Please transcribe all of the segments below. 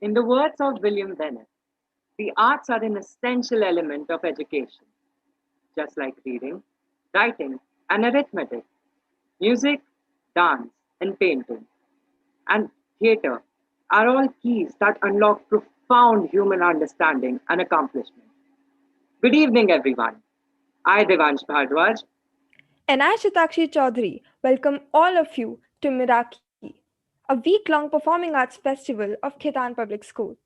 In the words of William Bennett, the arts are an essential element of education, just like reading, writing, and arithmetic. Music, dance, and painting, and theatre are all keys that unlock profound human understanding and accomplishment. Good evening, everyone. I, Devansh Bhardwaj. And I, Shatakshi Chaudhary, welcome all of you to Meraki, a week-long performing arts festival of Khitan Public School.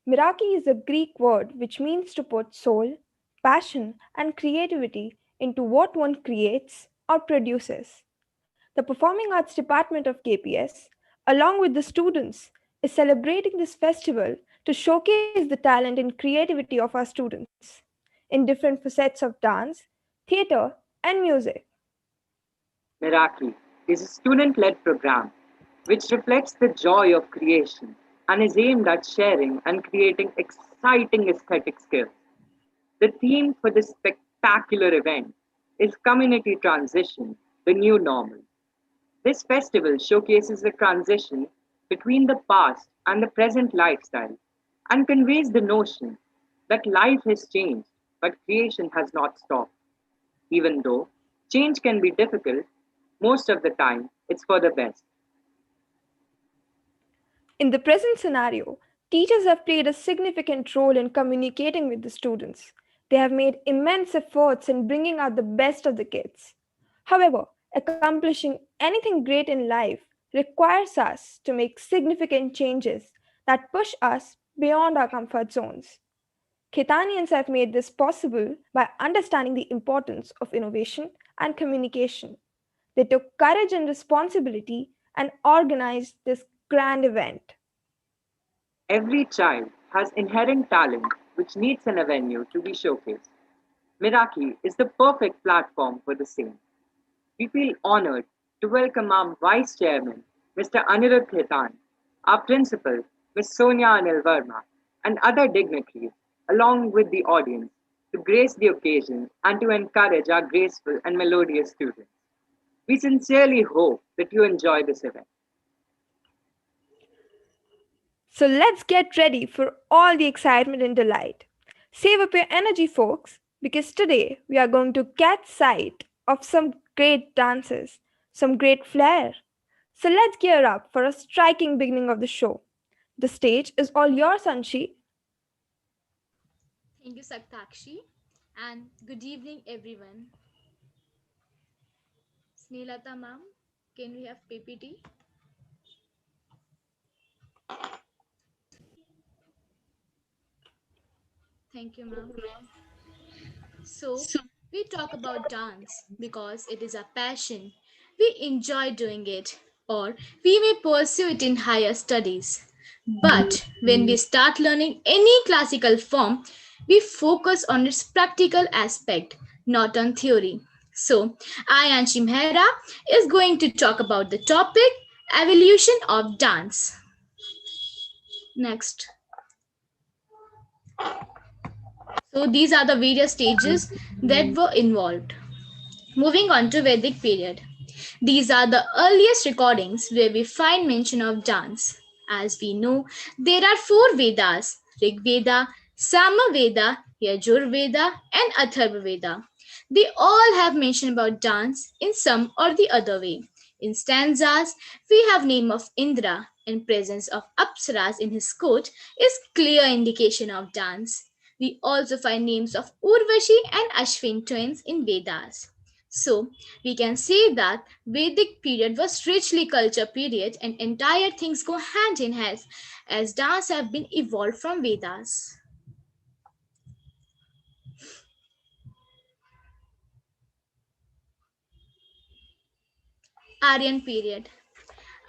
Meraki is a Greek word which means to put soul, passion, and creativity into what one creates or produces. The Performing Arts Department of KPS, along with the students, is celebrating this festival to showcase the talent and creativity of our students in different facets of dance, theatre, and music. Meraki is a student led program which reflects the joy of creation and is aimed at sharing and creating exciting aesthetic skills. The theme for this spectacular event is Community Transition, the New Normal. This festival showcases the transition between the past and the present lifestyle and conveys the notion that life has changed but creation has not stopped. Even though change can be difficult, most of the time it's for the best. In the present scenario, teachers have played a significant role in communicating with the students. They have made immense efforts in bringing out the best of the kids. However, accomplishing anything great in life requires us to make significant changes that push us beyond our comfort zones. Khitanians have made this possible by understanding the importance of innovation and communication. They took courage and responsibility and organized this grand event. Every child has inherent talent which needs an avenue to be showcased. Meraki is the perfect platform for the same. We feel honored to welcome our Vice Chairman, Mr. Anirudh Khetan, our Principal, Ms. Sonia Anil Verma, and other dignitaries, along with the audience, to grace the occasion and to encourage our graceful and melodious students. We sincerely hope that you enjoy this event. So let's get ready for all the excitement and delight. Save up your energy, folks, because today we are going to catch sight of some great dances, some great flair. So let's gear up for a striking beginning of the show. The stage is all yours, Anshi. Thank you, Saktakshi, and good evening, everyone. Snelata ma'am, can we have PPT? Thank you, ma'am. So, we talk about dance because it is a passion. We enjoy doing it, or we may pursue it in higher studies. But when we start learning any classical form, we focus on its practical aspect, not on theory. So, I, Anshim Hera, is going to talk about the topic evolution of dance. Next. So, these are the various stages that were involved. Moving on to Vedic period. These are the earliest recordings where we find mention of dance. As we know, there are four Vedas: Rig Veda, Sama Veda, Yajur Veda, and Atharva Veda. They all have mention about dance in some or the other way. In stanzas, we have name of Indra and presence of Apsaras in his court is clear indication of dance. We also find names of Urvashi and Ashwin twins in Vedas. So, we can say that Vedic period was richly culture period and entire things go hand in hand as dance have been evolved from Vedas. Aryan period.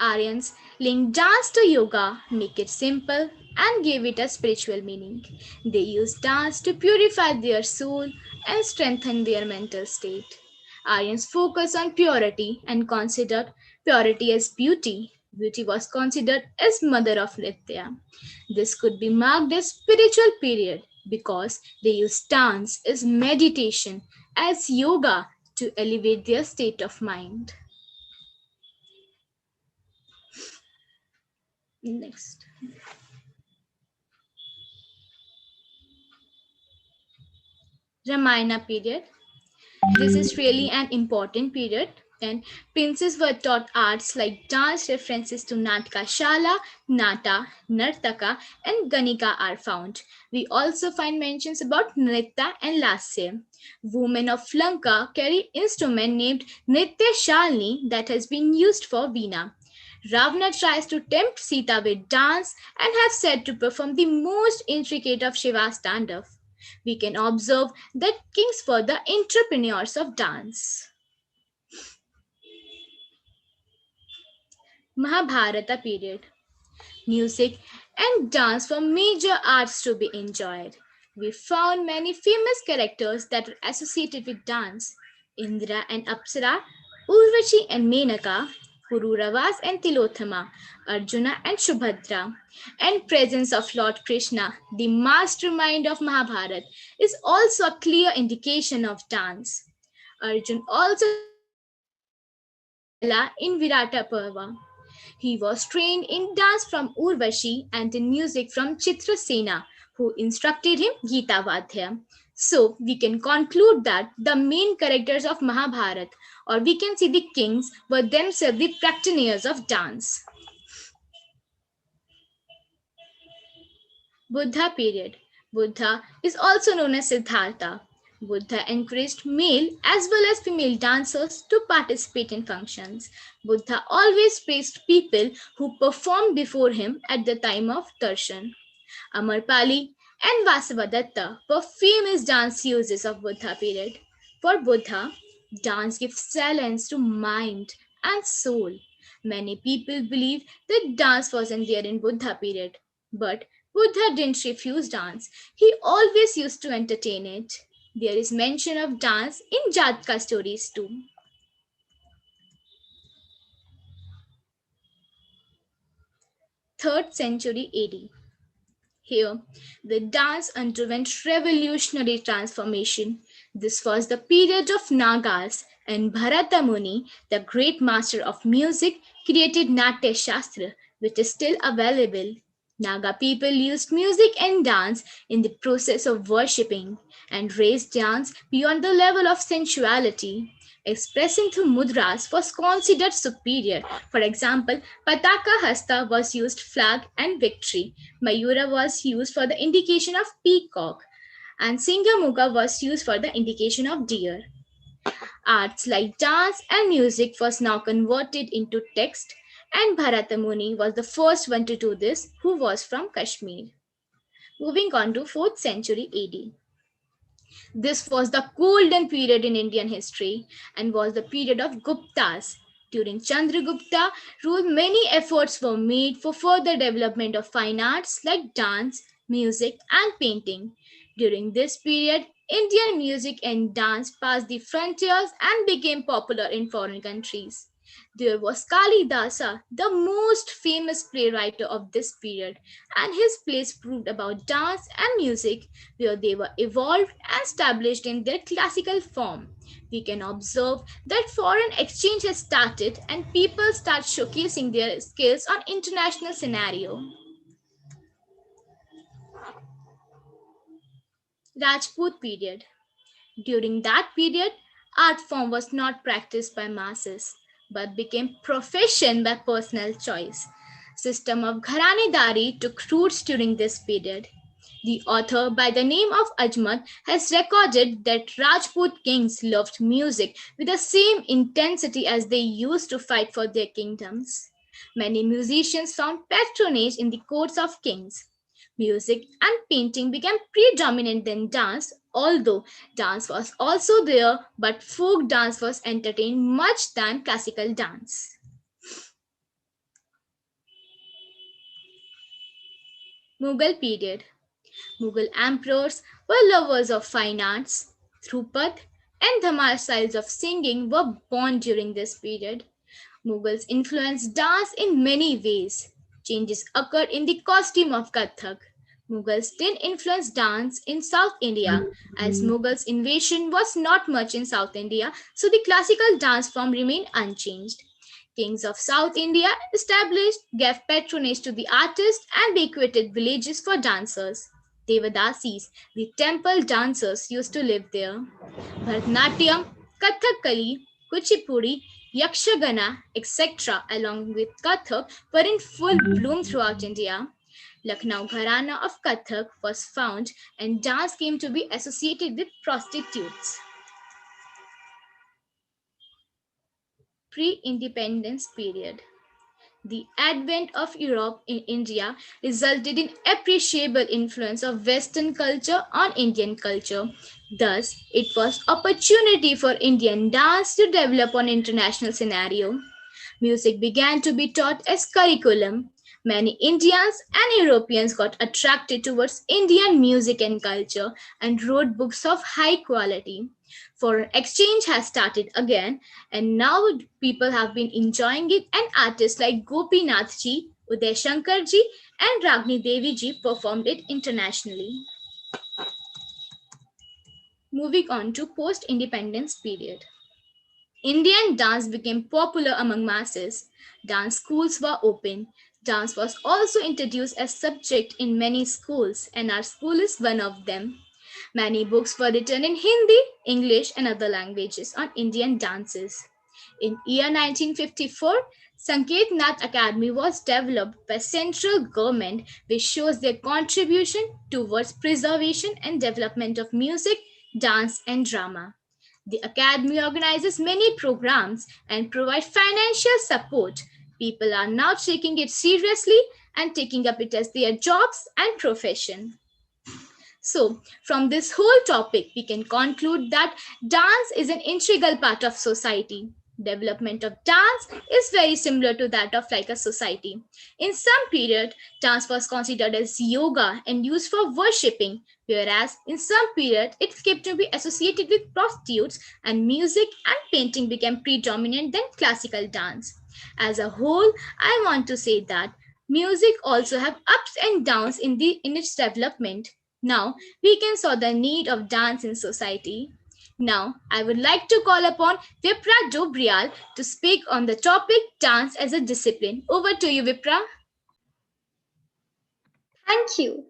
Aryans linked dance to yoga, make it simple, and gave it a spiritual meaning. They used dance to purify their soul and strengthen their mental state. Aryans focused on purity and considered purity as beauty. Beauty was considered as mother of Nitya. This could be marked as spiritual period because they used dance as meditation, as yoga to elevate their state of mind. Next. Ramayana period. This is really an important period, and princes were taught arts like dance. References to Natka Shala, Nata, Nartaka, and Ganika are found. We also find mentions about Nritta and Lasya. Women of Lanka carry instrument named Nritya Shalini that has been used for Veena. Ravana tries to tempt Sita with dance and has said to perform the most intricate of Shiva's standoff. We can observe that kings were the entrepreneurs of dance. Mahabharata period. Music and dance were major arts to be enjoyed. We found many famous characters that are associated with dance: Indra and Apsara, Urvashi and Menaka, Pururavas and Tilottama, Arjuna and Shubhadra, and presence of Lord Krishna, the mastermind of Mahabharata, is also a clear indication of dance. Arjun also danced with Bela in Virata Parva. He was trained in dance from Urvashi and in music from Chitrasena, who instructed him Gita Vadhya. So we can conclude that the main characters of Mahabharata, or we can say the kings, were themselves the practitioners of dance. Buddha period. Buddha is also known as Siddhartha. Buddha encouraged male as well as female dancers to participate in functions. Buddha always praised people who performed before him at the time of darshan. Amarpali and Vasavadatta were famous dance uses of Buddha period. For Buddha, dance gives silence to mind and soul. Many people believe that dance wasn't there in Buddha period, but Buddha didn't refuse dance. He always used to entertain it. There is mention of dance in Jatka stories too. 3rd century AD. Here, the dance underwent revolutionary transformation. This was the period of Nagas, and Bharata Muni, the great master of music, created Natya Shastra, which is still available. Naga people used music and dance in the process of worshipping and raised dance beyond the level of sensuality. Expressing through mudras was considered superior. For example, Pataka Hasta was used flag and victory. Mayura was used for the indication of peacock, and Singamuga was used for the indication of deer. Arts like dance and music was now converted into text, and Bharatamuni was the first one to do this, who was from Kashmir. Moving on to 4th century AD. This was the golden period in Indian history and was the period of Guptas. During Chandragupta rule, many efforts were made for further development of fine arts like dance, music, and painting. During this period, Indian music and dance passed the frontiers and became popular in foreign countries. There was Kalidasa, the most famous playwright of this period, and his plays proved about dance and music where they were evolved and established in their classical form. We can observe that foreign exchange has started and people start showcasing their skills on international scenario. Rajput period. During that period, art form was not practiced by masses but became profession by personal choice. System of Gharanedari took roots during this period. The author by the name of Ajmat has recorded that Rajput kings loved music with the same intensity as they used to fight for their kingdoms. Many musicians found patronage in the courts of kings. Music and painting became predominant than dance, although dance was also there, but folk dance was entertained much than classical dance. Mughal period. Mughal emperors were lovers of fine arts. Thrupad and Dhamar styles of singing were born during this period. Mughals influenced dance in many ways. Changes occurred in the costume of Kathak. Mughals did influence dance in South India, as Mughals' invasion was not much in South India, so the classical dance form remained unchanged. Kings of South India established, gave patronage to the artists, and decorated villages for dancers. Devadasis, the temple dancers, used to live there. Bharatanatyam, Kathakali, Kuchipudi, Yakshagana, etc., along with Kathak, were in full bloom throughout India. Lucknow Gharana of Kathak was found and dance came to be associated with prostitutes. Pre-independence period. The advent of Europe in India resulted in appreciable influence of Western culture on Indian culture. Thus, it was opportunity for Indian dance to develop on international scenario. Music began to be taught as curriculum. Many Indians and Europeans got attracted towards Indian music and culture and wrote books of high quality. Foreign exchange has started again, and now people have been enjoying it, and artists like Gopinath ji, Uday Shankar ji, and Ragni Devi ji performed it internationally. Moving on to post-independence period. Indian dance became popular among masses. Dance schools were open. Dance was also introduced as subject in many schools, and our school is one of them. Many books were written in Hindi, English, and other languages on Indian dances. In year 1954, Sanket Nath Academy was developed by central government, which shows their contribution towards preservation and development of music, dance, and drama. The Academy organizes many programs and provides financial support. People are now taking it seriously and taking up it as their jobs and profession. So, from this whole topic, we can conclude that dance is an integral part of society. Development of dance is very similar to that of like a society. In some period, dance was considered as yoga and used for worshipping, whereas in some period it came to be associated with prostitutes and music and painting became predominant than classical dance. As a whole, I want to say that music also have ups and downs in its development. Now we can saw the need of dance in society. Now I would like to call upon Vipra Dobrial to speak on the topic dance as a discipline. Over to you, Vipra. Thank you.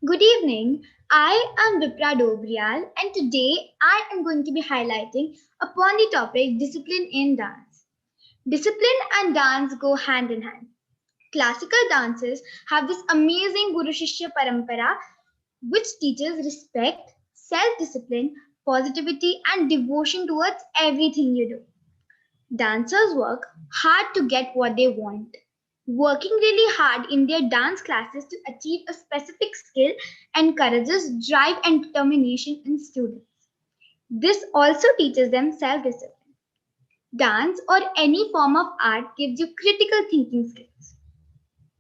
Good evening. I am Vipra Dobrial, and today I am going to be highlighting upon the topic discipline in dance. Discipline and dance go hand in hand. Classical dances have this amazing Guru Shishya Parampara which teaches respect, self discipline, positivity, and devotion towards everything you do. Dancers work hard to get what they want, working really hard in their dance classes to achieve a specific skill encourages drive and determination in students. This also teaches them self discipline. Dance or any form of art gives you critical thinking skills.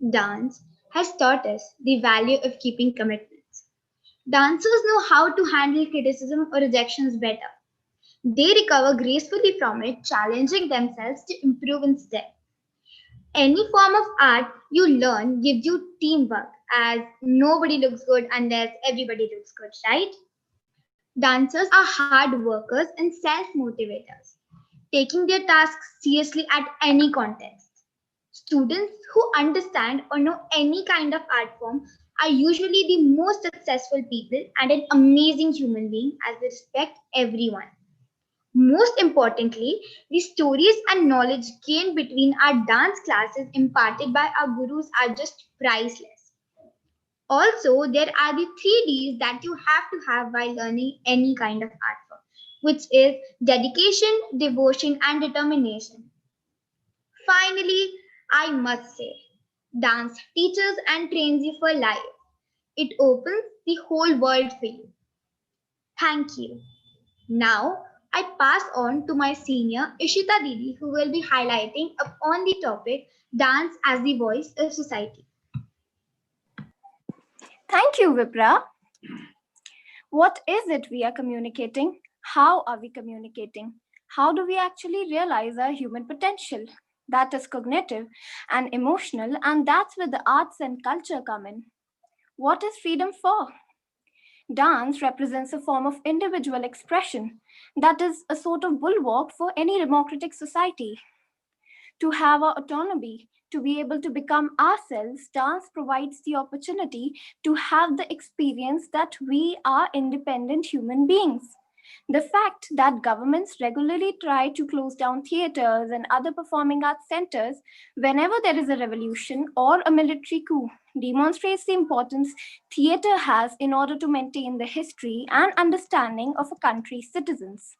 Dance has taught us the value of keeping commitments. Dancers know how to handle criticism or rejections better. They recover gracefully from it, challenging themselves to improve instead. Any form of art you learn gives you teamwork, as nobody looks good unless everybody looks good, right? Dancers are hard workers and self motivators, taking their tasks seriously at any context. Students who understand or know any kind of art form are usually the most successful people and an amazing human being as they respect everyone. Most importantly, the stories and knowledge gained between our dance classes imparted by our gurus are just priceless. Also, there are the 3Ds that you have to have while learning any kind of art form, which is dedication, devotion, and determination. Finally, I must say, dance teaches and trains you for life. It opens the whole world for you. Thank you. Now, I pass on to my senior Ishita Didi, who will be highlighting upon the topic dance as the voice of society. Thank you, Vipra. What is it we are communicating? How are we communicating? How do we actually realize our human potential? That is cognitive and emotional, and that's where the arts and culture come in. What is freedom for? Dance represents a form of individual expression that is a sort of bulwark for any democratic society. To have our autonomy, to be able to become ourselves, dance provides the opportunity to have the experience that we are independent human beings. The fact that governments regularly try to close down theaters and other performing arts centers whenever there is a revolution or a military coup demonstrates the importance theater has in order to maintain the history and understanding of a country's citizens.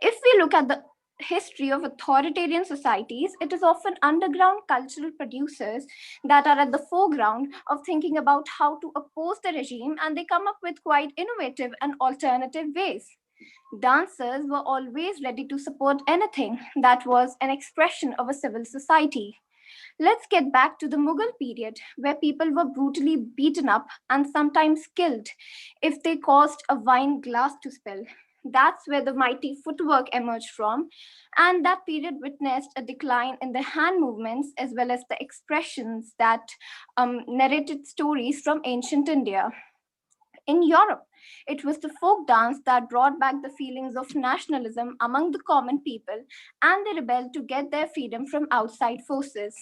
If we look at the history of authoritarian societies, it is often underground cultural producers that are at the foreground of thinking about how to oppose the regime, and they come up with quite innovative and alternative ways. Dancers were always ready to support anything that was an expression of a civil society. Let's get back to the Mughal period, where people were brutally beaten up and sometimes killed if they caused a wine glass to spill. That's where the mighty footwork emerged from, and that period witnessed a decline in the hand movements as well as the expressions that narrated stories from ancient India. In Europe, it was the folk dance that brought back the feelings of nationalism among the common people, and they rebelled to get their freedom from outside forces.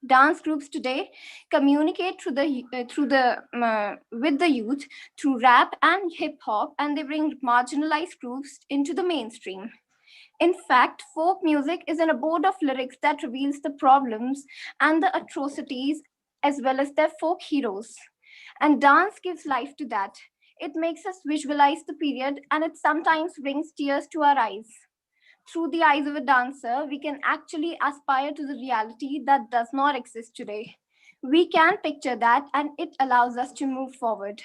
Dance groups today communicate through the with the youth through rap and hip hop, and they bring marginalized groups into the mainstream. In fact, folk music is an abode of lyrics that reveals the problems and the atrocities as well as their folk heroes. And dance gives life to that. It makes us visualize the period, and it sometimes brings tears to our eyes. Through the eyes of a dancer, we can actually aspire to the reality that does not exist today. We can picture that, and it allows us to move forward.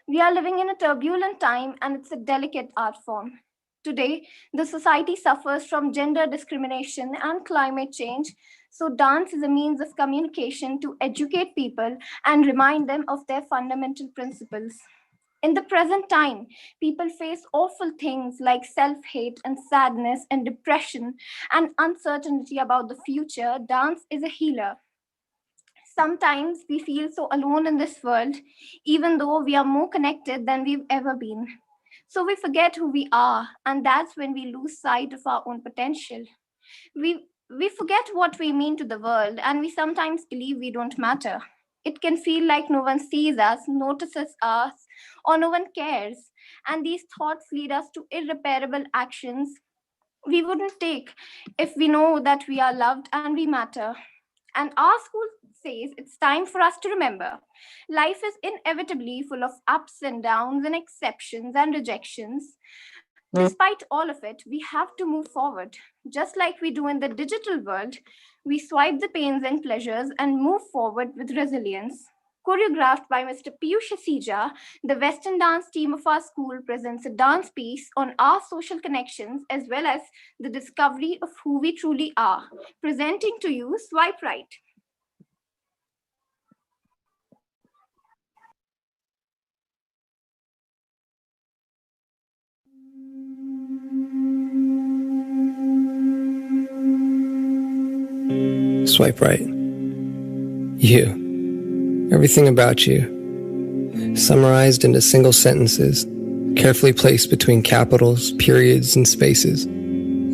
We are living in a turbulent time, and it's a delicate art form. Today, the society suffers from gender discrimination and climate change, so dance is a means of communication to educate people and remind them of their fundamental principles. In the present time, people face awful things like self hate and sadness and depression and uncertainty about the future. Dance is a healer. Sometimes we feel so alone in this world, even though we are more connected than we've ever been. So we forget who we are, and that's when we lose sight of our own potential. We forget what we mean to the world, and we sometimes believe we don't matter. It can feel like no one sees us, notices us, or no one cares. And these thoughts lead us to irreparable actions we wouldn't take if we know that we are loved and we matter. And our school says it's time for us to remember life is inevitably full of ups and downs and exceptions and rejections. Despite all of it, we have to move forward. Just like we do in the digital world, we swipe the pains and pleasures and move forward with resilience. Choreographed by Mr. Piyush Asija, the Western dance team of our school presents a dance piece on our social connections as well as the discovery of who we truly are. Presenting to you Swipe Right. Swipe right. You. Everything about you. Summarized into single sentences, carefully placed between capitals, periods, and spaces.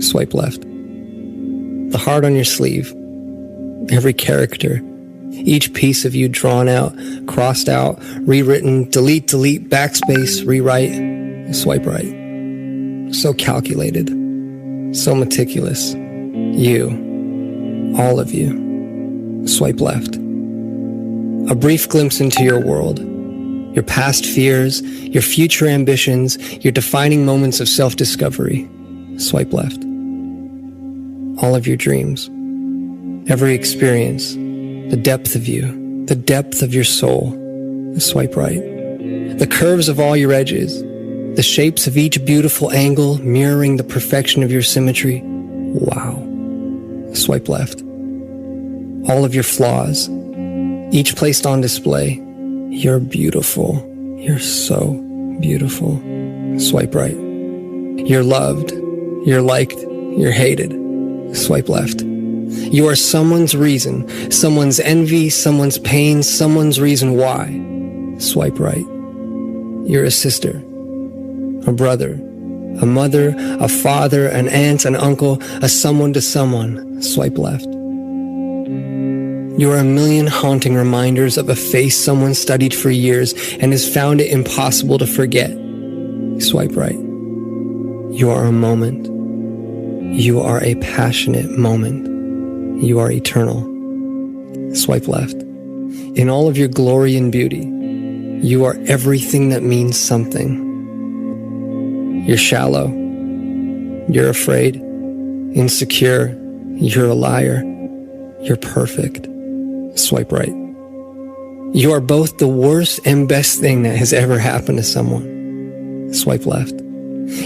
Swipe left. The heart on your sleeve. Every character. Each piece of you drawn out, crossed out, rewritten, delete, backspace, rewrite. Swipe right. So calculated. So meticulous. You. All of you. Swipe left. A brief glimpse into your world. Your past fears, your future ambitions, your defining moments of self-discovery. Swipe left. All of your dreams. Every experience. The depth of you. The depth of your soul. Swipe right. The curves of all your edges. The shapes of each beautiful angle mirroring the perfection of your symmetry. Wow. Swipe left. All of your flaws, each placed on display. You're beautiful. You're so beautiful. Swipe right. You're loved. You're liked. You're hated. Swipe left. You are someone's reason, someone's envy, someone's pain, someone's reason why. Swipe right. You're a sister, a brother, a mother, a father, an aunt, an uncle, a someone to someone. Swipe left. You are a million haunting reminders of a face someone studied for years and has found it impossible to forget. Swipe right. You are a moment. You are a passionate moment. You are eternal. Swipe left. In all of your glory and beauty, you are everything that means something. You're shallow. You're afraid. Insecure. You're a liar. You're perfect. Swipe right. You are both the worst and best thing that has ever happened to someone. Swipe left.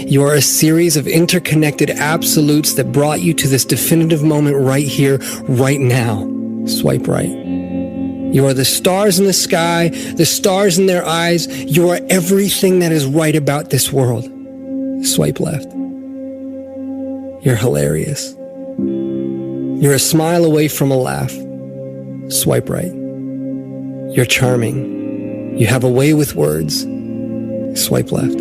You are a series of interconnected absolutes that brought you to this definitive moment right here, right now. Swipe right. You are the stars in the sky, the stars in their eyes. You are everything that is right about this world. Swipe left. You're hilarious. You're a smile away from a laugh. Swipe right. You're charming. You have a way with words. Swipe left.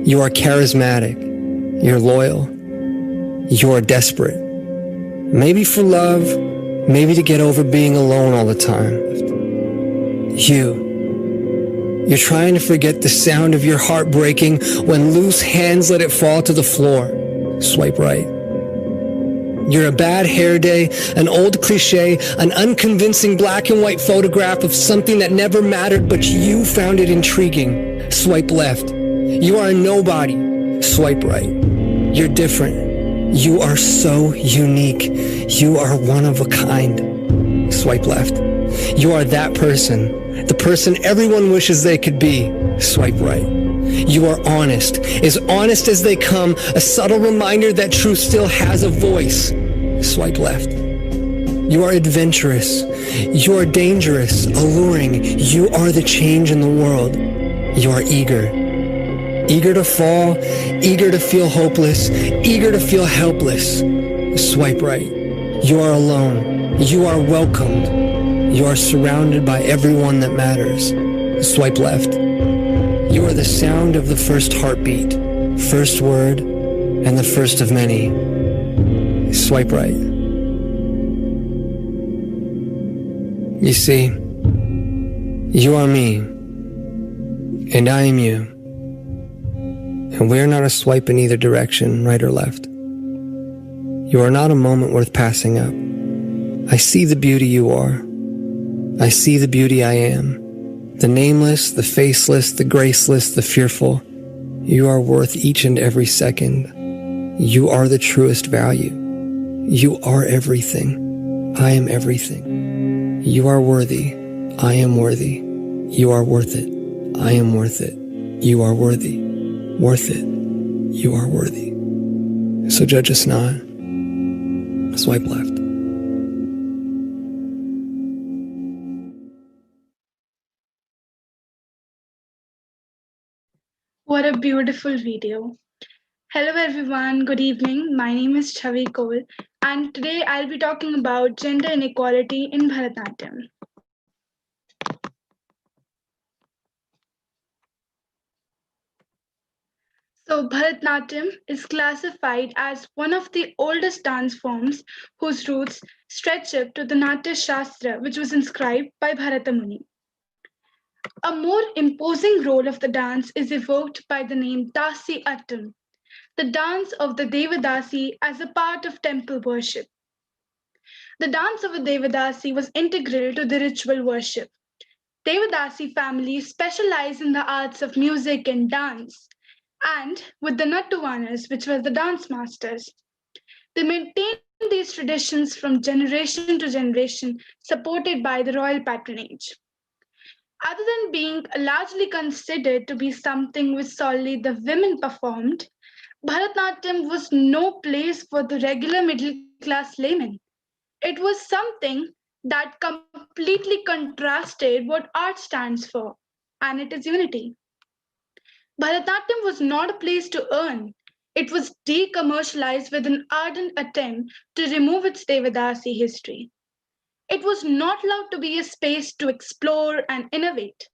You are charismatic. You're loyal. You are desperate. Maybe for love, maybe to get over being alone all the time. You're trying to forget the sound of your heart breaking when loose hands let it fall to the floor. Swipe right. You're a bad hair day, an old cliche, an unconvincing black and white photograph of something that never mattered, but you found it intriguing. Swipe left. You are a nobody. Swipe right. You're different. You are so unique. You are one of a kind. Swipe left. You are that person, the person everyone wishes they could be. Swipe right. You are honest as they come, a subtle reminder that truth still has a voice. Swipe left. You are adventurous. You are dangerous, alluring. You are the change in the world. You are eager. Eager to fall, eager to feel hopeless, eager to feel helpless. Swipe right. You are alone. You are welcomed. You are surrounded by everyone that matters. Swipe left. You are the sound of the first heartbeat, first word, and the first of many. Swipe right. You see, you are me, and I am you. And we are not a swipe in either direction, right or left. You are not a moment worth passing up. I see the beauty you are. I see the beauty I am. The nameless, the faceless, the graceless, the fearful. You are worth each and every second. You are the truest value. You are everything. I am everything. You are worthy. I am worthy. You are worth it. I am worth it. You are worthy. Worth it. You are worthy. So judge us not. Swipe left. What a beautiful video. Hello everyone, good evening. My name is Chavi Kaul and today I'll be talking about gender inequality in Bharatanatyam. So Bharatanatyam is classified as one of the oldest dance forms whose roots stretch up to the Natya Shastra which was inscribed by Bharata Muni. A more imposing role of the dance is evoked by the name Dasi Attam, the dance of the Devadasi as a part of temple worship. The dance of a Devadasi was integral to the ritual worship. Devadasi families specialize in the arts of music and dance, and with the Nattuvanas, which were the dance masters, they maintained these traditions from generation to generation, supported by the royal patronage. Other than being largely considered to be something which solely the women performed, Bharatanatyam was no place for the regular middle class layman. It was something that completely contrasted what art stands for, and it is unity. Bharatanatyam was not a place to earn. It was decommercialized with an ardent attempt to remove its Devadasi history. It was not allowed to be a space to explore and innovate.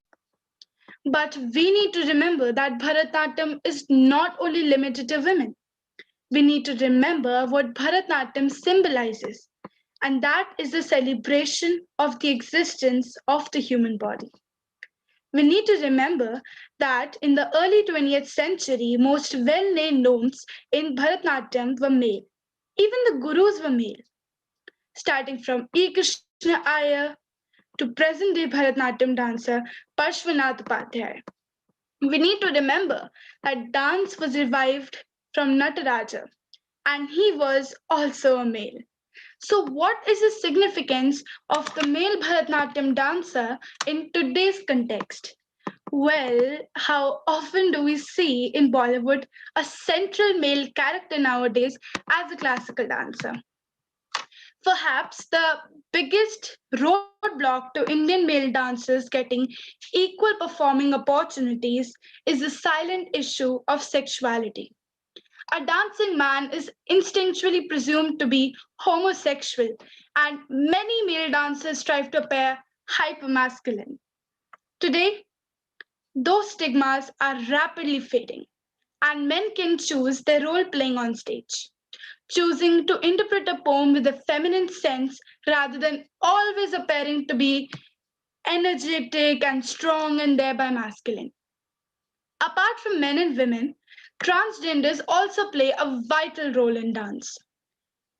But we need to remember that Bharatanatyam is not only limited to women. We need to remember what Bharatanatyam symbolizes. and that is the celebration of the existence of the human body. We need to remember that in the early 20th century, most well known nomes in Bharatanatyam were male. Even the gurus were male, starting from E. Krishna Iyer to present day Bharatanatyam dancer Parshvanath Upadhyay. We need to remember that dance was revived from Nataraja, and he was also a male. So, what is the significance of the male Bharatanatyam dancer in today's context? Well, how often do we see in Bollywood a central male character nowadays as a classical dancer? Perhaps the biggest roadblock to Indian male dancers getting equal performing opportunities is the silent issue of sexuality. A dancing man is instinctually presumed to be homosexual, and many male dancers strive to appear hypermasculine. Today, those stigmas are rapidly fading, and men can choose their role playing on stage, choosing to interpret a poem with a feminine sense rather than always appearing to be energetic and strong and thereby masculine. Apart from men and women, transgenders also play a vital role in dance.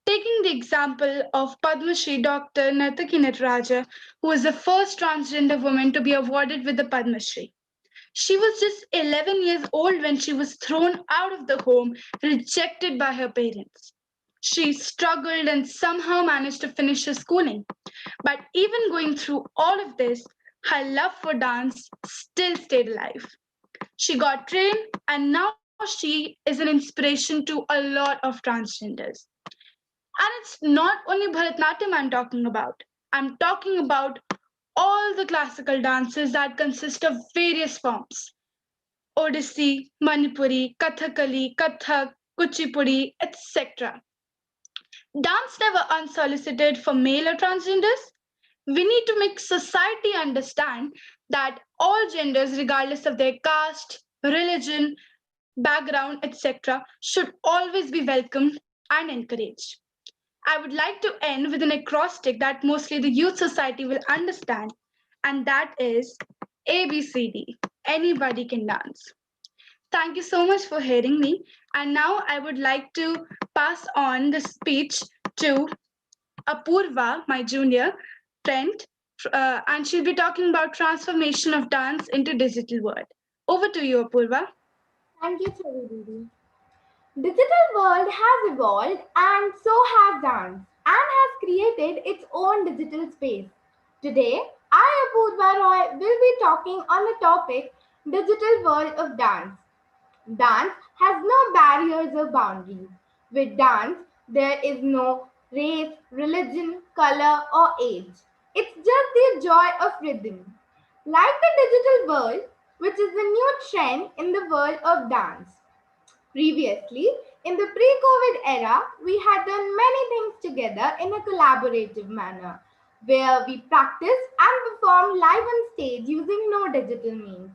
Taking the example of Padma Shri Dr. Nartaki Nataraja, who was the first transgender woman to be awarded with the Padma Shri. She was just 11 years old when she was thrown out of the home, rejected by her parents. She struggled and somehow managed to finish her schooling. But even going through all of this, her love for dance still stayed alive. She got trained, and now she is an inspiration to a lot of transgenders. And it's not only Bharatanatyam I'm talking about. I'm talking about all the classical dances that consist of various forms: Odissi, Manipuri, Kathakali, Kathak, Kuchipudi, etc. Dance never unsolicited for male or transgenders. We need to make society understand that all genders, regardless of their caste, religion, background, etc., should always be welcomed and encouraged. I would like to end with an acrostic that mostly the youth society will understand, and that is ABCD. Anybody can dance. Thank you so much for hearing me. And now I would like to pass on the speech to Apurva, my junior friend, and she'll be talking about transformation of dance into digital world. Over to you, Apurva. Thank you, Chavi. Digital world has evolved and so has dance and has created its own digital space. Today, I, Apurva Roy, will be talking on the topic digital world of dance. Dance has no barriers or boundaries. With dance, there is no race, religion, color, or age. It's just the joy of rhythm. Like the digital world, which is the new trend in the world of dance. Previously, in the pre COVID era, we had done many things together in a collaborative manner, where we practiced and performed live on stage using no digital means.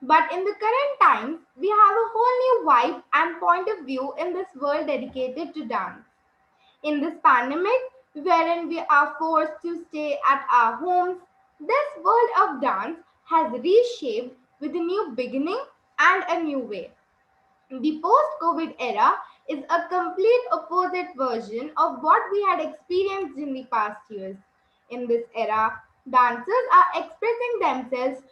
But in the current times, we have a whole new vibe and point of view in this world dedicated to dance. In this pandemic, wherein we are forced to stay at our homes, this world of dance has reshaped with a new beginning and a new way. The post COVID era is a complete opposite version of what we had experienced in the past years. In this era, dancers are expressing themselves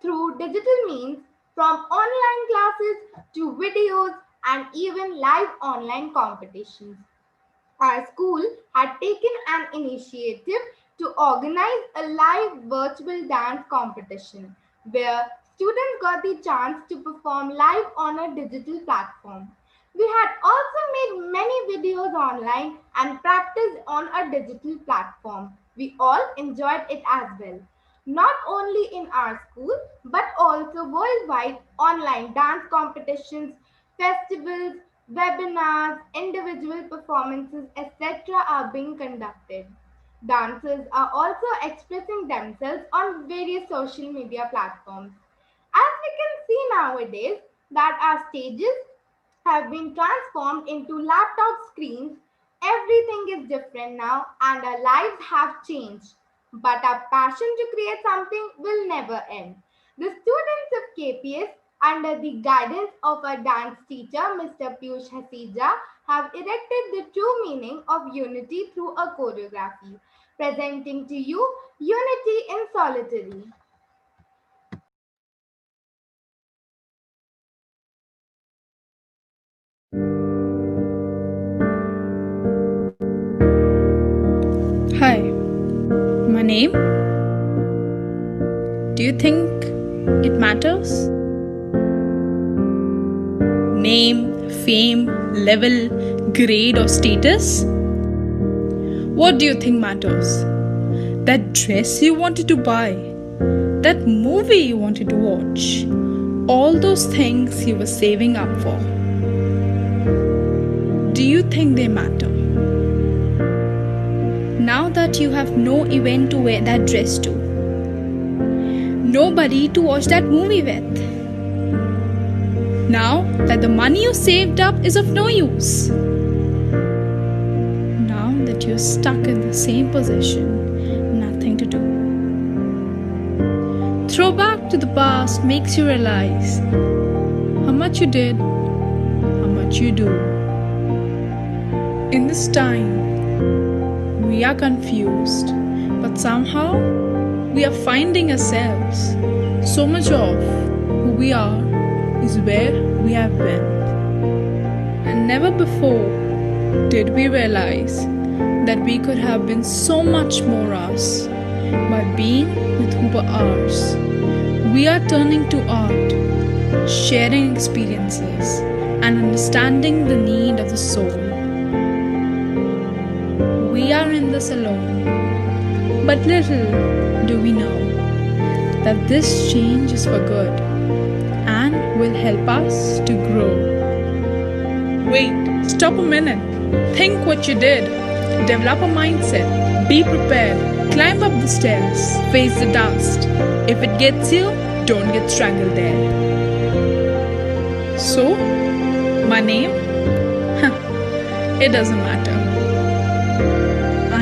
through digital means, from online classes to videos and even live online competitions. Our school had taken an initiative to organize a live virtual dance competition where students got the chance to perform live on a digital platform. We had also made many videos online and practiced on a digital platform. We all enjoyed it as well. Not only in our school, but also worldwide online dance competitions, festivals, webinars, individual performances, etc. are being conducted. Dancers are also expressing themselves on various social media platforms. As we can see nowadays, that our stages have been transformed into laptop screens Everything is different now and our lives have changed. But our passion to create something will never end. The students of KPS, under the guidance of our dance teacher, Mr. Piyush Hasija, have erected the true meaning of unity through a choreography, presenting to you Unity in Solitary. Hi, my name? Do you think it matters? Name, fame, level, grade, or status? What do you think matters? That dress you wanted to buy? That movie you wanted to watch? All those things you were saving up for. Do you think they matter? Now that you have no event to wear that dress to, nobody to watch that movie with. Now that the money you saved up is of no use. Now that you're stuck in the same position, nothing to do. Throwback to the past makes you realize how much you did, how much you do. In this time, we are confused, but somehow we are finding ourselves. So much of who we are is where we have been. And never before did we realize that we could have been so much more us by being with who were ours. We are turning to art, sharing experiences, and understanding the need of the soul. We are in this alone, but little do we know that this change is for good and will help us to grow. Wait, stop a minute. Think what you did. Develop a mindset. Be prepared. Climb up the stairs. Face the dust. If it gets you, don't get strangled there. So, my name? It doesn't matter.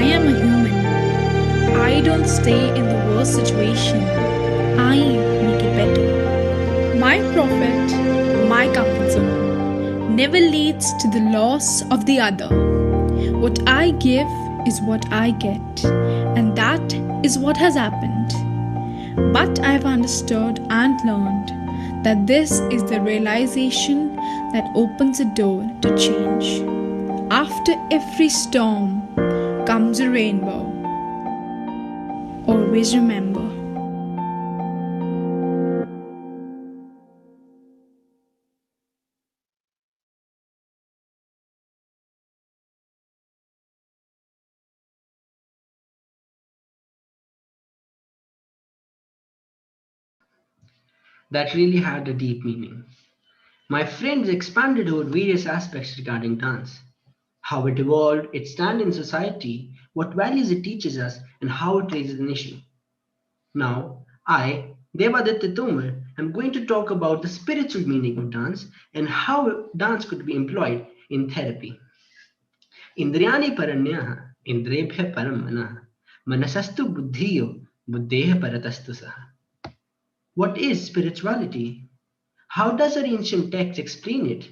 I am a human. I don't stay in the worst situation. I make it better. My profit, my comfort zone, never leads to the loss of the other. What I give is what I get, and that is what has happened. But I have understood and learned that this is the realization that opens a door to change. After every storm comes a rainbow. Always remember. That really had a deep meaning. My friends expanded over various aspects regarding dance, how it evolved, its stand in society, what values it teaches us, and how it raises a nation. Now, I, Devadatta Tomar, am going to talk about the spiritual meaning of dance and how dance could be employed in therapy. Indriyani paranyaha, indrebhya param manaha, manasastu buddhiyo, buddheha paratastu saha. What is spirituality? How does our ancient text explain it?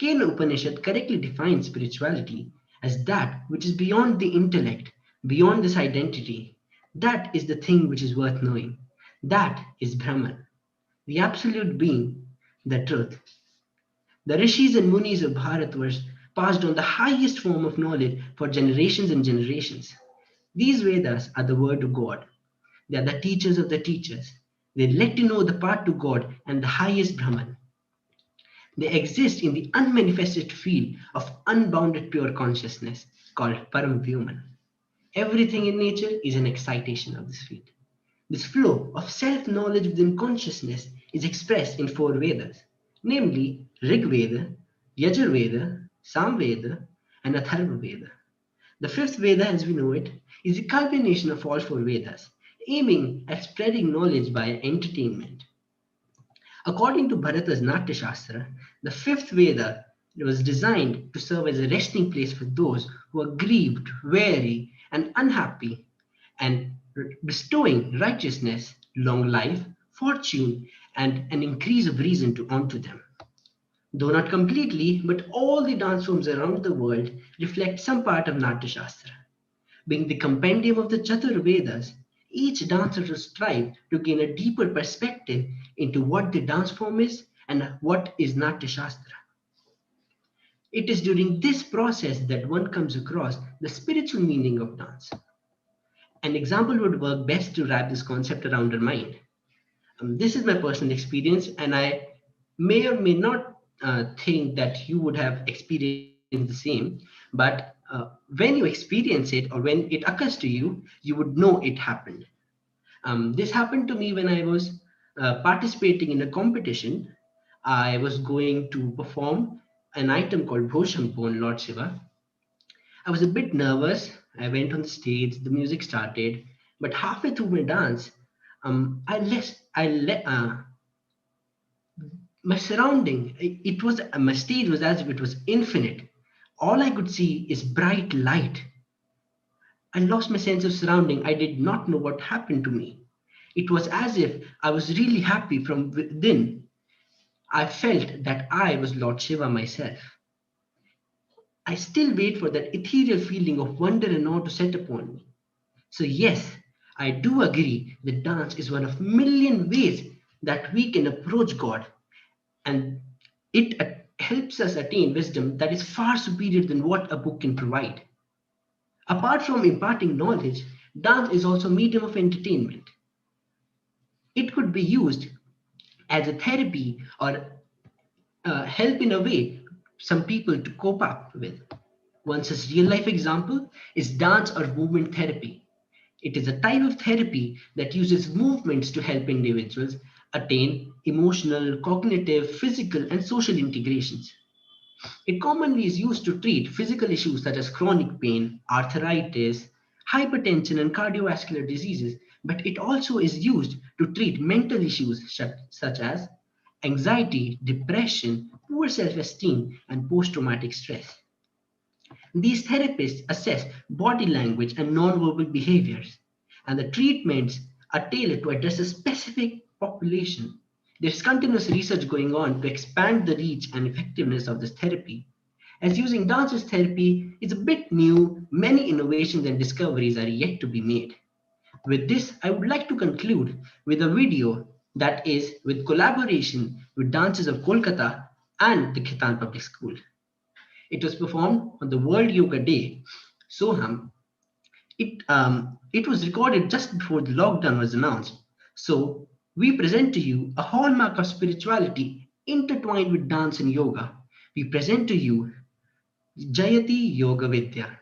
Kena Upanishad correctly defines spirituality as that which is beyond the intellect, beyond this identity. That is the thing which is worth knowing. That is Brahman, the absolute being, the truth. The rishis and munis of Bharat were passed on the highest form of knowledge for generations and generations. These Vedas are the word of God. They are the teachers of the teachers. They let you know the path to God and the highest Brahman. They exist in the unmanifested field of unbounded pure consciousness called Param Vyuman. Everything in nature is an excitation of this field. This flow of self knowledge within consciousness is expressed in four Vedas, namely Rig Veda, Yajur Veda, Sam Veda, and Atharva Veda. The fifth Veda, as we know it, is the culmination of all four Vedas, aiming at spreading knowledge by entertainment. According to Bharata's Natya Shastra, the fifth Veda It was designed to serve as a resting place for those who are grieved, weary, and unhappy, and bestowing righteousness, long life, fortune, and an increase of reason to unto them. Though not completely, but all the dance forms around the world reflect some part of Natya Shastra. Being the compendium of the Chatur Vedas, each dancer will strive to gain a deeper perspective into what the dance form is and what is Natya Shastra. It is during this process that one comes across the spiritual meaning of dance. An example would work best to wrap this concept around our mind. This is my personal experience, and I may or may not think that you would have experienced the same, but when you experience it or when it occurs to you, you would know it happened. This happened to me when I was participating in a competition. I was going to perform an item called Bhoshampo on Lord Shiva. I was a bit nervous. I went on the stage, the music started, but halfway through my dance, I let, my surrounding, it was, my stage was as if it was infinite. All I could see is bright light. I lost my sense of surrounding. I did not know what happened to me. It was as if I was really happy from within. I felt that I was Lord Shiva myself. I still wait for that ethereal feeling of wonder and awe to set upon me. So yes, I do agree that dance is one of million ways that we can approach God, and it helps us attain wisdom that is far superior than what a book can provide. Apart from imparting knowledge, dance is also a medium of entertainment. It could be used as a therapy or help in a way some people to cope up with. One such real life example is dance or movement therapy. It is a type of therapy that uses movements to help individuals attain emotional, cognitive, physical, and social integrations. It commonly is used to treat physical issues such as chronic pain, arthritis, hypertension, and cardiovascular diseases, but it also is used to treat mental issues such as anxiety, depression, poor self esteem, and post traumatic stress. These therapists assess body language and nonverbal behaviors, and the treatments are tailored to address a specific population. There's continuous research going on to expand the reach and effectiveness of this therapy. As using dance as therapy is a bit new, many innovations and discoveries are yet to be made. With this, I would like to conclude with a video that is with collaboration with Dances of Kolkata and the Khitan Public School. It was performed on the World Yoga Day. So it was recorded just before the lockdown was announced. So we present to you a hallmark of spirituality intertwined with dance and yoga. We present to you Jayati Yoga Vidya.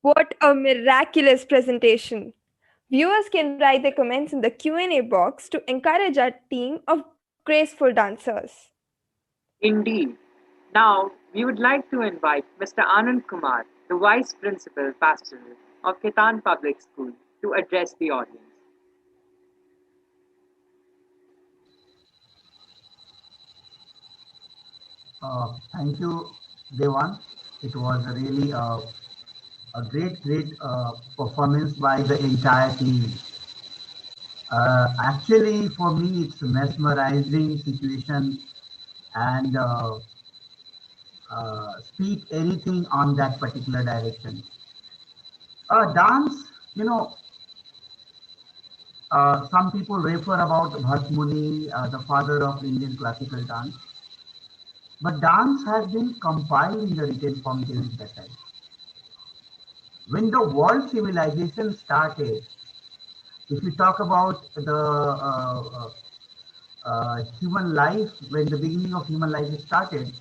What a miraculous presentation! Viewers can write their comments in the Q&A box to encourage our team of graceful dancers. Indeed. Now, we would like to invite Mr. Anand Kumar, the Vice Principal Pastoral of Khitan Public School, to address the audience. Thank you, Devan. It was a really a great performance by the entire team. Actually, for me, it's a mesmerizing situation and speak anything on that particular direction. Dance, you know, some people refer about Bharat Muni, the father of Indian classical dance, but dance has been compiled in the written form during that time. When the world civilization started, if you talk about the human life, when the beginning of human life started,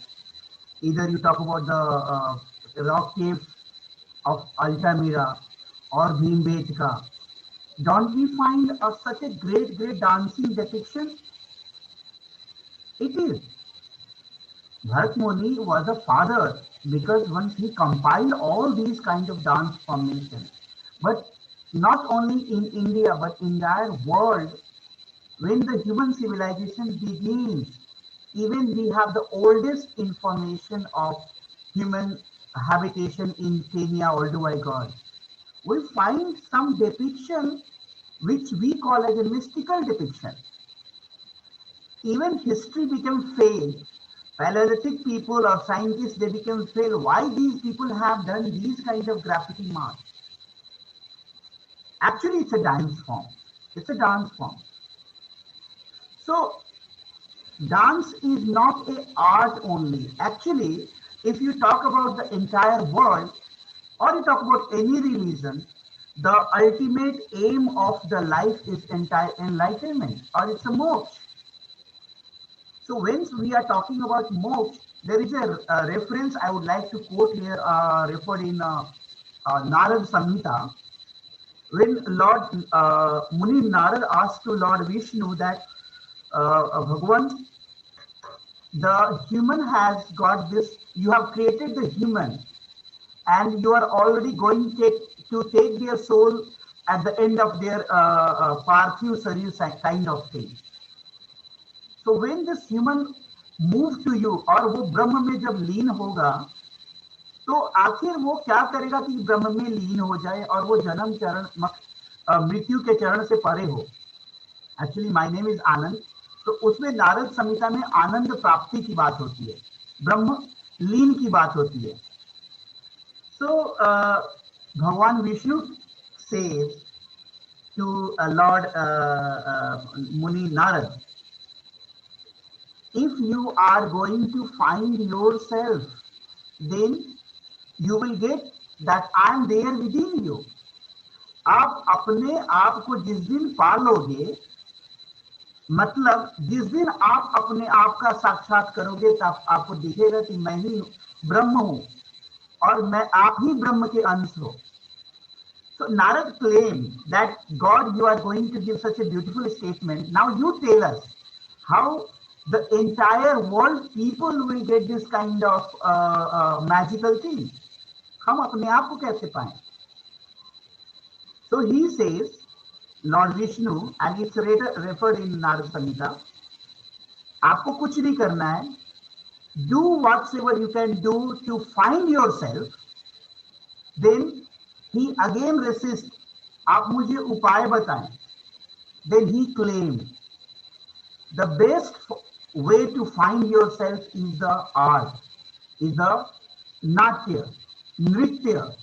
either you talk about the rock caves of Altamira or Bhimbetka, don't we find such a great dancing depiction? It is. Bharat Muni was a father because once he compiled all these kind of dance formations, but not only in India but in entire world, when the human civilization begins, even we have the oldest information of human habitation in Kenya, or do I God, we find some depiction which we call as a mystical depiction. Even history became failed. Paleolithic people or scientists, they became failed. Why these people have done these kind of graffiti marks? Actually, it's a dance form. It's a dance form. So dance is not a art only. Actually, if you talk about the entire world or you talk about any religion, the ultimate aim of the life is entire enlightenment, or it's a moksha. So when we are talking about moksha, there is a reference I would like to quote here, referred in Narad Samhita, when Lord Muni Narad asked to Lord Vishnu that Bhagavan, the human has got this, you have created the human and you are already going to take their soul at the end of their parthiv service kind of thing. So when this human move to you और वो ब्रह्म में जब लीन होगा तो आखिर वो क्या करेगा कि ब्रह्म में लीन हो जाए और वो जन्म चरण मृत्यु के चरण से परे हो. एक्चुअली माय नेम इज आनंद. तो उसमें नारद संहिता में आनंद प्राप्ति की बात होती है, ब्रह्म लीन की बात होती है. So Bhagwan Vishnu says to Lord Muni Narad, if you are going to find yourself, then you will get that I am there within you. आप अपने आप को जिस दिन पा लोगे, मतलब जिस दिन आप अपने आप का साक्षात करोगे तब आपको दिखेगा कि मैं ही ब्रह्म हूं और मैं आप ही ब्रह्म के अंश हो. So Narad claimed that God, you are going to give such a beautiful statement. Now you tell us how the entire world people will get this kind of magical thing. हम अपने आप को कैसे पाएं? So he says, Lord Vishnu, and it's referred in Narad Samhita, आपको कुछ नहीं करना है. Do whatsoever you can do to find yourself. Then he again resists. आप मुझे उपाय बताएं. Then he claimed, the best way to find yourself is the art, is the नाट्य, नृत्य,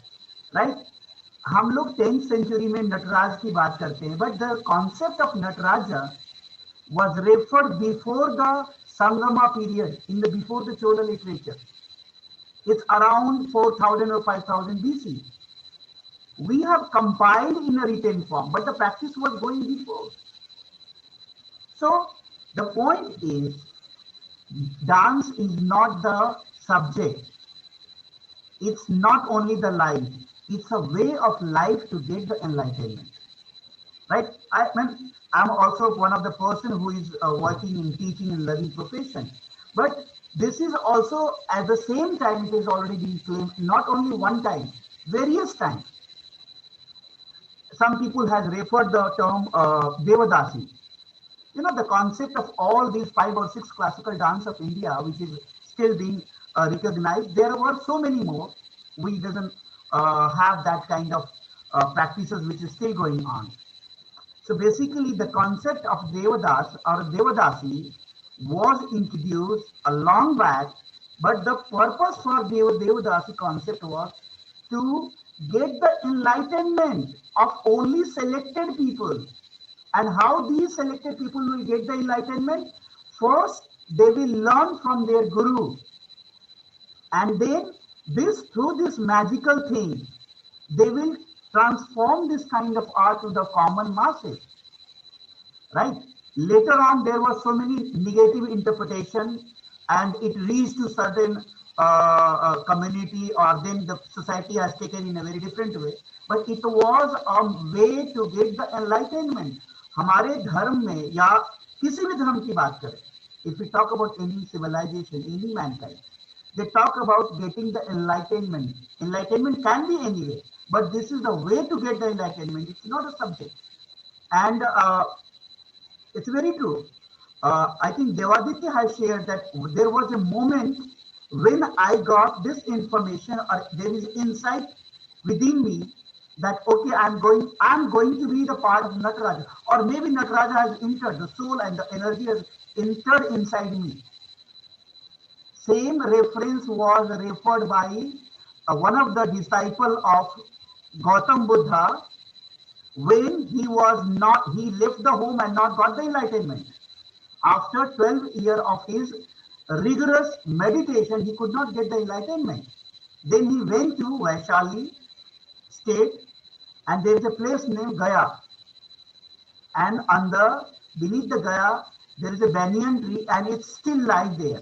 right? हम लोग 10th century में नटराज की बात करते हैं, but the concept of nataraja was referred before the Sangama period, before the Chola literature. It's around 4000 or 5000 BC. We have compiled in a written form, but the practice was going before. So the point is, dance is not the subject. It's not only the life. It's a way of life to get the enlightenment. Right? I'm also one of the person who is working in teaching and learning profession. But this is also, at the same time, it is already been claimed, not only one time, various times. Some people have referred the term Devadasi. You know, the concept of all these 5 or 6 classical dance of India, which is still being recognized. There were so many more. We doesn't have that kind of practices which is still going on. So basically the concept of Devadas or Devadasi was introduced a long back, but the purpose for Devadasi concept was to get the enlightenment of only selected people. And how these selected people will get the enlightenment? First, they will learn from their guru. And then through this magical thing, they will transform this kind of art to the common masses. Right? Later on, there were so many negative interpretation and it reached to certain community, or then the society has taken in a very different way. But it was a way to get the enlightenment. हमारे धर्म में या किसी भी धर्म की बात करें, if we talk about any civilization, any mankind, they talk about getting the enlightenment. Enlightenment can be anyway, but this is the way to get the enlightenment. It's not a subject. And it's very true. I think Devaditya has shared that there was a moment When I got this information, or there is insight within me that okay, I'm going to be the part of Nataraja, or maybe Nataraja has entered the soul and the energy has entered inside me. Same reference was referred by one of the disciple of Gautam Buddha when he left the home and not got the enlightenment. After 12 years of his rigorous meditation, he could not get the enlightenment. Then he went to Vaishali state, and there is a place named Gaya, and under beneath the Gaya there is a banyan tree, and it's still lies there.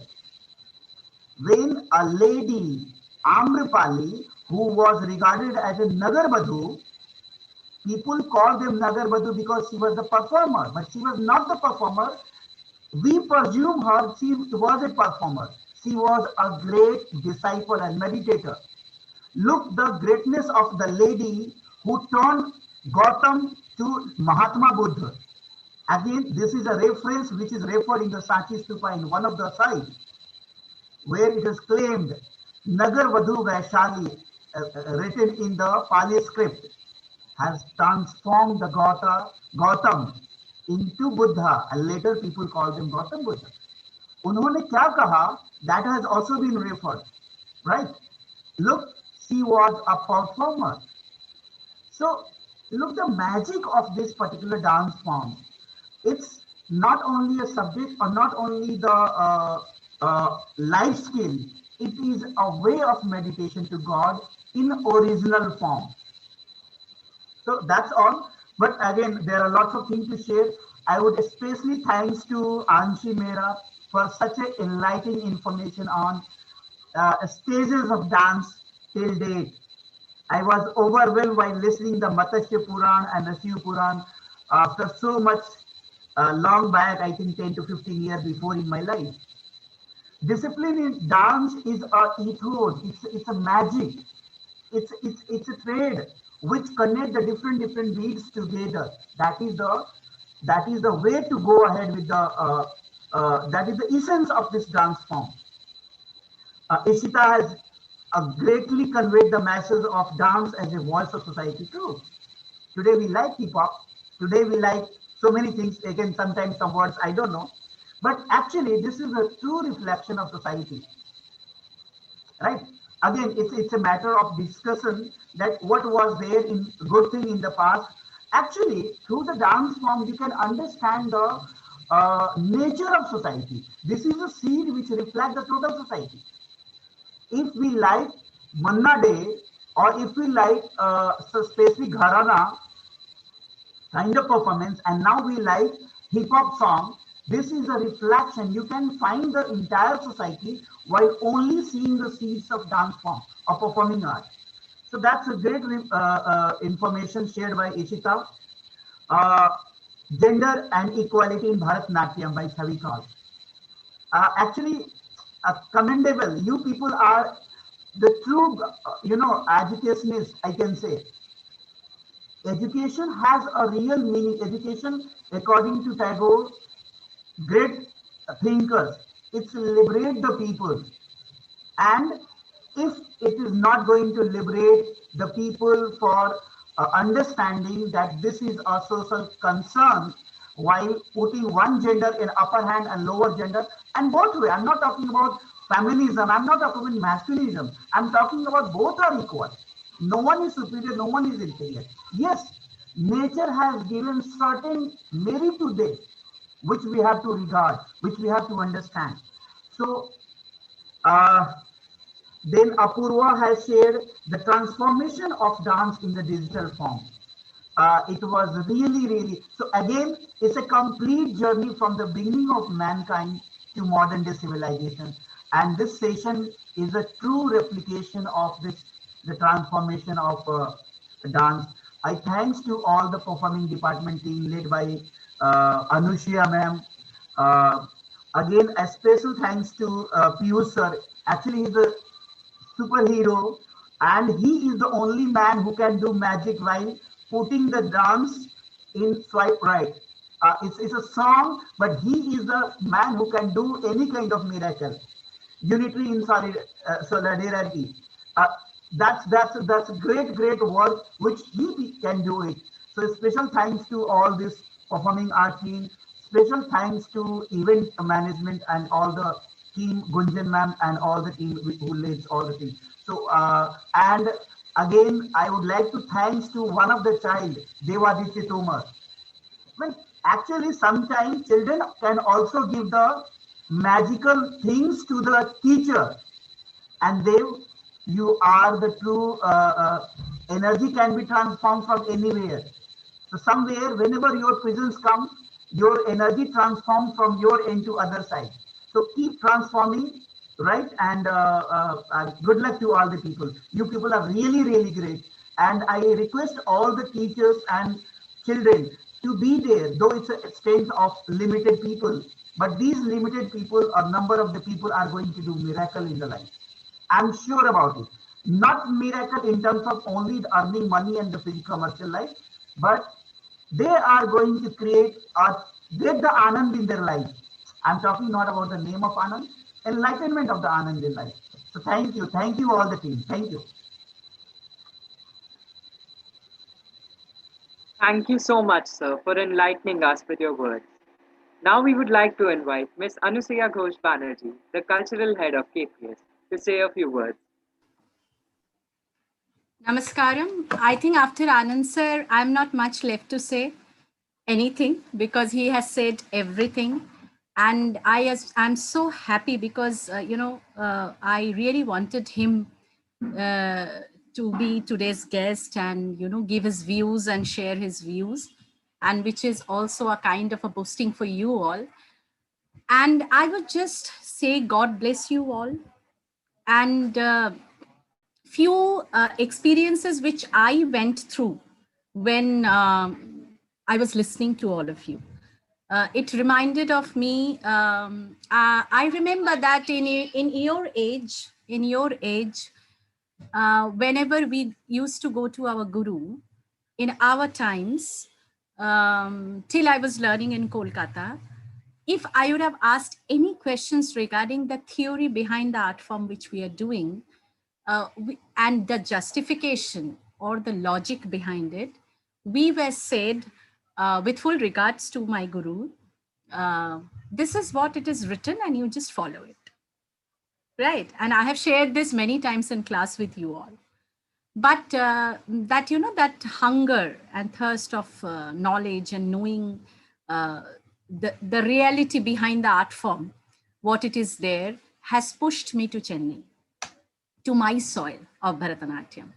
When a lady Amrapali, who was regarded as a Nagar Badhu, people called them Nagar Badhu because she was the performer, but she was not the performer. We presume her she was a performer. She was a great disciple and meditator. Look the greatness of the lady who turned Gautam to Mahatma Buddha. Again, this is a reference which is referred in the Sachi Stupa in one of the sites where it is claimed Nagar Vadhu Vaishali, written in the Pali script, has transformed the Gautam into Buddha, and later people call them Gautam Buddha. उन्होंने क्या कहा, that has also been referred, right? Look, she was a performer. So look the magic of this particular dance form. It's not only a subject or not only the life skill, it is a way of meditation to God in original form. So that's all. But again, there are lots of things to share. I would especially thanks to Anshi Mera for such a enlightening information on stages of dance till date. I was overwhelmed while listening the Matsya Puran and the Shiv Puran after so much long back, I think 10 to 15 years before in my life. Discipline in dance is a ethos, it's a magic, it's a thread which connect the different beats together. That is the way to go ahead with the that is the essence of this dance form. Ishita has greatly conveyed the message of dance as a voice of society too. Today we like hip hop. Today we like so many things. Again, sometimes some words I don't know, but actually this is a true reflection of society, right? Again, it's a matter of discussion that what was there in good thing in the past. Actually, through the dance form, you can understand the nature of society. This is a seed which reflects the total society. If we like Manna Day, or if we like so specific Gharana kind of performance, and now we like hip hop song, this is a reflection. You can find the entire society while only seeing the seeds of dance form or performing art. So that's a great information shared by Ishita. Uh, Gender and equality in Bharatanatyam by Chavikal. Actually, commendable. You people are the true, educationists, I can say. Education has a real meaning. Education, according to Tagore, great thinkers, it's liberate the people. And if it is not going to liberate the people for understanding that this is a social concern, while putting one gender in upper hand and lower gender, and both way, I'm not talking about feminism, I'm not talking about masculinism, I'm talking about both are equal. No one is superior, no one is inferior. Yes, nature has given certain merit to this, which we have to regard, which we have to understand. So, uh, then Apurva has shared the transformation of dance in the digital form. It was really. So again, it's a complete journey from the beginning of mankind to modern day civilization. And this session is a true replication of the transformation of dance. I thanks to all the performing department team led by Anushya ma'am. Uh, Again, a special thanks to Piyush sir. Actually, he's a superhero, and he is the only man who can do magic while putting the dance in swipe right. It's a song, but he is the man who can do any kind of miracle. unity in solidarity. Uh, that's great work which he can do it. So special thanks to all this performing art team. Special thanks to event management and all the team, Gunjan ma'am and all the team who leads all the team. So and again, I would like to thanks to one of the child, Devaditya Tomar. Well, actually, sometimes children can also give the magical things to the teacher, and they, you are the true energy can be transformed from anywhere. So somewhere, whenever your presence comes, your energy transforms from your end to other side. So keep transforming, right? And good luck to all the people. You people are really great. And I request all the teachers and children to be there, though it's a strength of limited people. But these limited people or number of the people are going to do miracle in the life. I'm sure about it. Not miracle in terms of only earning money and the commercial life, but they are going to create or get the Anand in their life. I'm talking not about the name of Anand, enlightenment of the Anand in life. So thank you all the team. Thank you. Thank you so much, sir, for enlightening us with your words. Now we would like to invite Miss Anusuya Ghosh Banerjee, the cultural head of KPS, to say a few words. Namaskaram. I think after Anand sir, I'm not much left to say anything because he has said everything. And I'm so happy because, I really wanted him uh, to be today's guest and, give his views and share his views. And which is also a kind of a boosting for you all. And I would just say, God bless you all. And few experiences which I went through when I was listening to all of you. It reminded of me. I remember that in your age, whenever we used to go to our guru, in our times, till I was learning in Kolkata, if I would have asked any questions regarding the theory behind the art form which we are doing, and the justification or the logic behind it, we were said, with full regards to my guru, this is what it is written and you just follow it. Right. And I have shared this many times in class with you all. But that, that hunger and thirst of knowledge and knowing the reality behind the art form, what it is there, has pushed me to Chennai, to my soil of Bharatanatyam.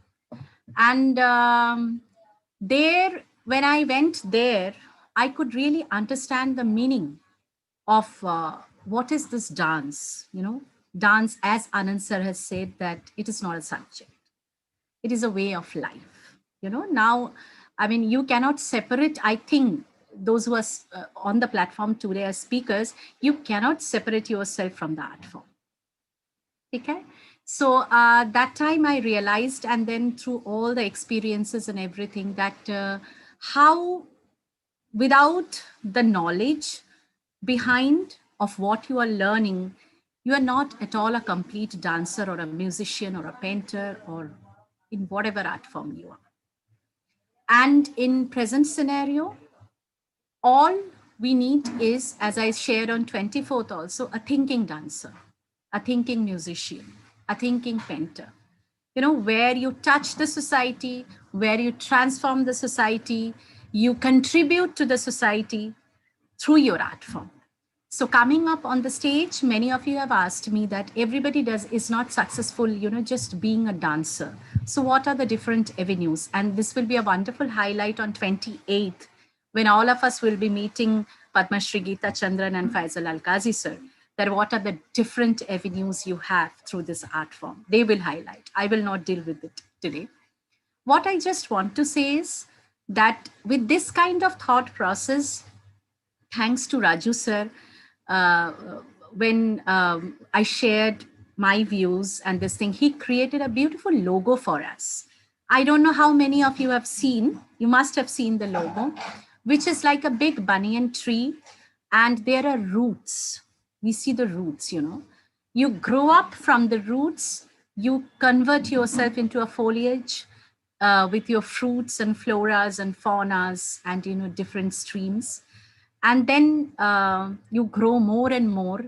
And there, when I went there, I could really understand the meaning of what is this dance. Dance, as Anand sir has said, that it is not a subject, it is a way of life. Now, I mean, you cannot separate, I think, those who are on the platform today as speakers, you cannot separate yourself from the art form. Okay. So that time I realized, and then through all the experiences and everything, that how without the knowledge behind of what you are learning, you are not at all a complete dancer or a musician or a painter or in whatever art form you are. And in present scenario, all we need is, as I shared on 24th also, a thinking dancer, a thinking musician, a thinking painter, where you touch the society, where you transform the society, you contribute to the society through your art form. So coming up on the stage, many of you have asked me that everybody is not successful, just being a dancer. So what are the different avenues? And this will be a wonderful highlight on 28th, when all of us will be meeting Padma Shri Geeta Chandran and Faisal Alkazi sir, that what are the different avenues you have through this art form. They will highlight. I will not deal with it today. What I just want to say is that with this kind of thought process, thanks to Raju sir, uh, when I shared my views and this thing, he created a beautiful logo for us. I don't know how many of you have seen, you must have seen the logo, which is like a big banyan tree, and there are roots. We see the roots, You grow up from the roots, you convert yourself into a foliage with your fruits and floras and faunas and different streams, and then you grow more and more.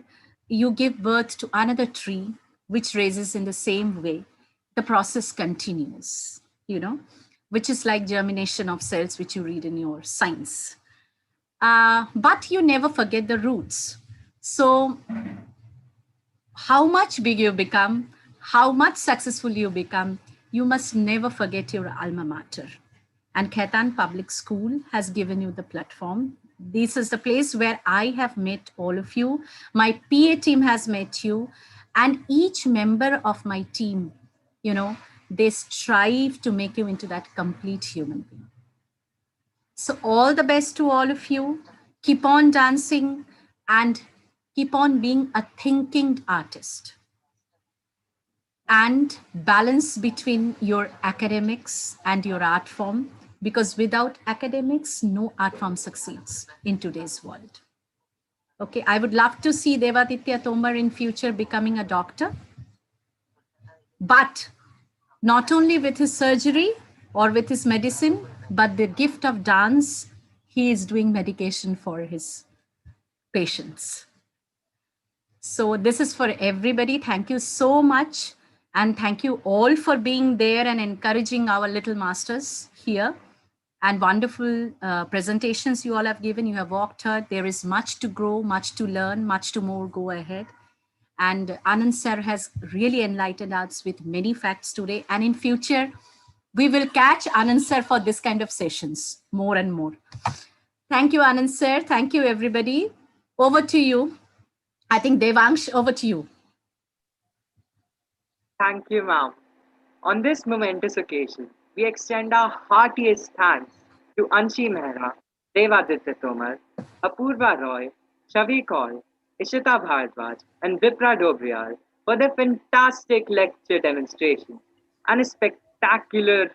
You give birth to another tree which raises in the same way. The process continues, which is like germination of cells, which you read in your science. But you never forget the roots. So how much big you become, how much successful you become, you must never forget your alma mater. And Khaitan Public School has given you the platform. This is the place where I have met all of you. My PA team has met you, and each member of my team, they strive to make you into that complete human being. So all the best to all of you. Keep on dancing and keep on being a thinking artist, and balance between your academics and your art form, because without academics, no art form succeeds in today's world. Okay, I would love to see Devaditya Tomar in future becoming a doctor, but not only with his surgery or with his medicine, but the gift of dance, he is doing medication for his patients. So this is for everybody. Thank you so much. And thank you all for being there and encouraging our little masters here. And wonderful presentations you all have given. You have walked her. There is much to grow, much to learn, much to more go ahead. And Anand sir has really enlightened us with many facts today. And in future, we will catch Anand sir for this kind of sessions more and more. Thank you, Anand sir. Thank you, everybody. Over to you. I think Devangsh, over to you. Thank you, ma'am. On this momentous occasion, we extend our heartiest thanks to Anshi Mehra, Devaditya Tomar, Apurva Roy, Shavi Kaul, Ishita Bhardwaj, and Vipra Dobriyal for their fantastic lecture demonstration and a spectacular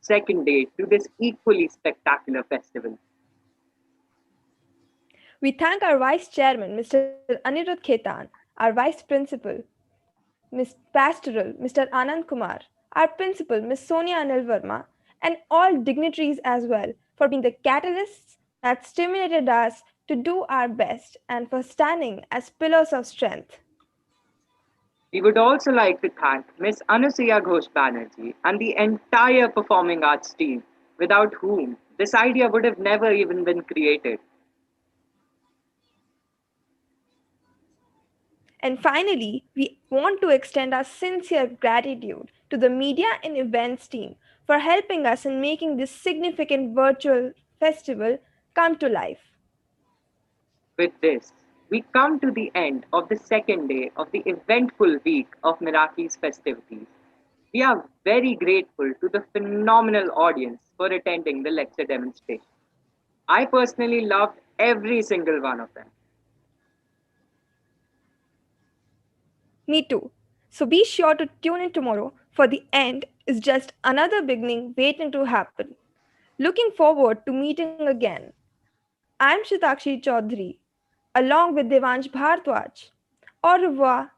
second day to this equally spectacular festival. We thank our Vice Chairman, Mr. Anirudh Khetan, our Vice Principal, Ms. Pastoral, Mr. Anand Kumar, our Principal, Ms. Sonia Anil Verma, and all dignitaries as well for being the catalysts that stimulated us to do our best and for standing as pillars of strength. We would also like to thank Ms. Anusuya Ghosh Banerjee and the entire performing arts team, without whom this idea would have never even been created. And finally, we want to extend our sincere gratitude to the media and events team for helping us in making this significant virtual festival come to life. With this, we come to the end of the second day of the eventful week of Meraki's festivities. We are very grateful to the phenomenal audience for attending the lecture demonstration. I personally loved every single one of them. Me too. So be sure to tune in tomorrow, for the end is just another beginning waiting to happen. Looking forward to meeting again. I'm Shitakshi Chaudhary, along with Devansh Bhardwaj. Au revoir.